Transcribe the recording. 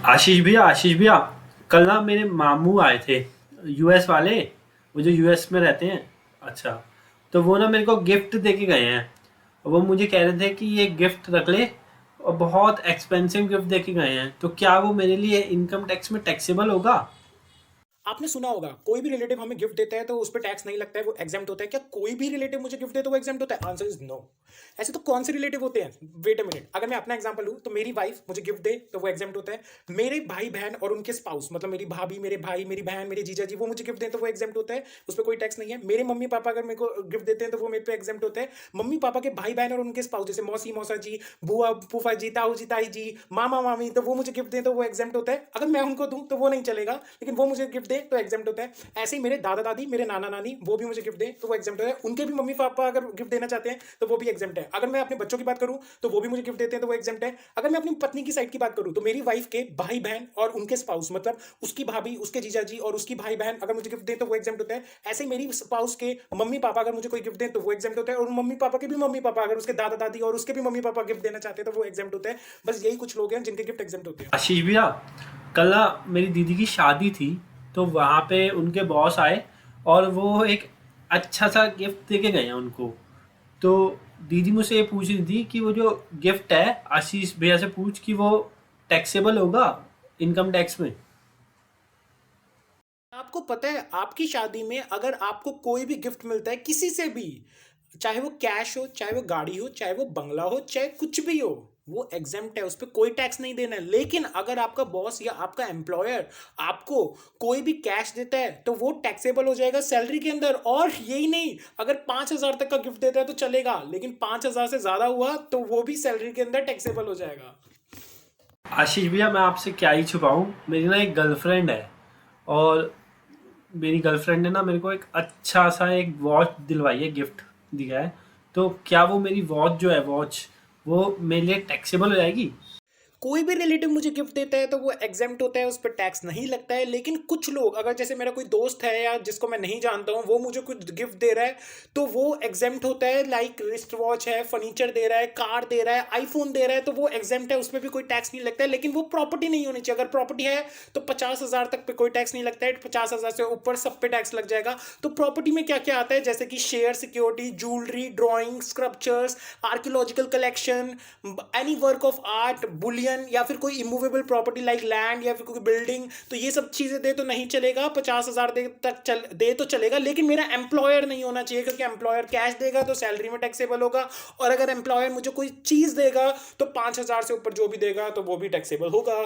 आशीष भैया, कल ना मेरे मामू आए थे, यूएस वाले, वो जो यूएस में रहते हैं। अच्छा, तो वो ना मेरे को गिफ्ट दे के गए हैं। वो मुझे कह रहे थे कि ये गिफ्ट रख ले, और बहुत एक्सपेंसिव गिफ्ट दे के गए हैं। तो क्या वो मेरे लिए इनकम टैक्स में टैक्सेबल होगा? आपने सुना होगा कोई भी रिलेटिव हमें गिफ्ट देता है तो उस पर टैक्स नहीं लगता है, वो एग्जाम्प्ट होता है। क्या कोई भी रिलेटिव मुझे गिफ्ट दे तो वो एग्जाम्प्ट होता है? Answer is no. ऐसे तो कौन से रिलेटिव होते हैं? वेट अ मिनट, अगर मैं अपना एग्जांपल लूं तो मेरी वाइफ मुझे गिफ्ट दे तो वो एग्जाम्प्ट होता है। मेरे भाई बहन और उनके स्पाउस, मतलब मेरी भाभी, मेरे भाई, मेरी बहन, मेरे जीजा जी, वो मुझे गिफ्ट दें तो वो एग्जाम्प्ट होता है, उस पर कोई टैक्स नहीं है। मेरे मम्मी पापा अगर मेरे को गिफ्ट देते हैं तो वो मेरे पे एग्जाम्प्ट होता है। मम्मी पापा के भाई बहन और उनके स्पाउस, जैसे मौसी मौसा जी, बुआ फूफा जी, ताऊ जी, ताई जी, मामा मामी, तो वो मुझे गिफ्ट दें तो वो एग्जाम्प्ट होता है। अगर मैं उनको दूं तो वो नहीं चलेगा, लेकिन वो मुझे गिफ्ट दे तो एग्जाम्प्ट होता है। ऐसे ही मेरे दादा दादी, मेरे नाना नानी, वो भी मुझे गिफ्ट दें तो वो एग्जाम्प्ट है। उनके भी मम्मी पापा अगर गिफ्ट देना चाहते हैं तो वो भी एग्जाम्प्ट है। अगर मैं अपने बच्चों की बात करूं तो वो भी मुझे गिफ्ट देते हैं तो वो एग्जाम्प्ट है। अगर मैं अपनी पत्नी की साइड की बात करूं तो मेरी वाइफ के भाई बहन और उनके स्पाउस, मतलब उसकी भाभी, उसके जीजा जी और उसकी भाई बहन अगर मुझे गिफ्ट दें तो वो एग्जाम्प्ट होता है। ऐसे ही मेरी स्पाउस के मम्मी पापा अगर मुझे कोई गिफ्ट दें तो वो एग्जाम्प्ट होता है। और मम्मी पापा के भी मम्मी पापा अगर उसके दादा दादी और उसके भी मम्मी पापा गिफ्ट देना चाहते हैं तो वो एग्जाम्प्ट होता है। बस यही कुछ लोग हैं जिनके गिफ्ट एग्जाम्प्ट होते हैं। आशीष भैया, कल ना मेरी दीदी की शादी थी, तो वहाँ पे उनके बॉस आए, और वो एक अच्छा सा गिफ्ट दे के गए हैं उनको। तो दीदी मुझसे ये पूछ रही थी कि वो जो गिफ्ट है, आशीष भैया से पूछ कि वो टैक्सेबल होगा इनकम टैक्स में। आपको पता है आपकी शादी में अगर आपको कोई भी गिफ्ट मिलता है किसी से भी, चाहे वो कैश हो, चाहे वो गाड़ी हो, चाहे वो बंगला हो, चाहे कुछ भी हो, वो एग्जेम्प्ट है, उस पर कोई टैक्स नहीं देना है। लेकिन अगर आपका बॉस या आपका एम्प्लॉयर आपको कोई भी कैश देता है तो वो टैक्सेबल हो जाएगा सैलरी के अंदर। और यही नहीं, अगर 5,000 तक का गिफ्ट देता है तो चलेगा, लेकिन 5,000 से ज्यादा हुआ तो वो भी सैलरी के अंदर टैक्सेबल हो जाएगा। आशीष भैया, मैं आपसे क्या ही छुपाऊं, मेरी ना एक गर्लफ्रेंड है, और मेरी गर्लफ्रेंड ने ना मेरे को एक अच्छा सा एक वॉच दिलवाई है, गिफ्ट दिया है। तो क्या वो मेरी वॉच जो है, वॉच, वो मेरे लिए टैक्सेबल हो जाएगी? कोई भी रिलेटिव मुझे गिफ्ट देता है तो वो एग्जेम्प्ट होता है, उस पर टैक्स नहीं लगता है। लेकिन कुछ लोग, अगर जैसे मेरा कोई दोस्त है या जिसको मैं नहीं जानता हूँ, वो मुझे कुछ गिफ्ट दे रहा है तो वो एग्जेम्प्ट होता है। लाइक रिस्ट वॉच है, फर्नीचर दे रहा है, कार दे रहा है, आईफोन दे रहा है, तो वो एग्जेम्प्ट है, उसमें भी कोई टैक्स नहीं लगता है। लेकिन वो प्रॉपर्टी नहीं होनी चाहिए। अगर प्रॉपर्टी है तो 50,000 तक पे कोई टैक्स नहीं लगता है, 50,000 से ऊपर सब पे टैक्स लग जाएगा। तो प्रॉपर्टी में क्या क्या आता है, जैसे कि share, security, jewellery, drawing, sculptures, archaeological collection, any work of art, Boolean, या फिर कोई इमूवेबल प्रॉपर्टी लाइक लैंड या फिर कोई बिल्डिंग, तो ये सब चीजें दे तो नहीं चलेगा। 50,000 दे तो चलेगा, लेकिन मेरा एम्प्लॉयर नहीं होना चाहिए, क्योंकि एम्प्लॉयर कैश देगा तो सैलरी में टैक्सेबल होगा। और अगर एम्प्लॉयर मुझे कोई चीज देगा तो 5,000 से ऊपर जो भी देगा तो वो भी टैक्सेबल होगा।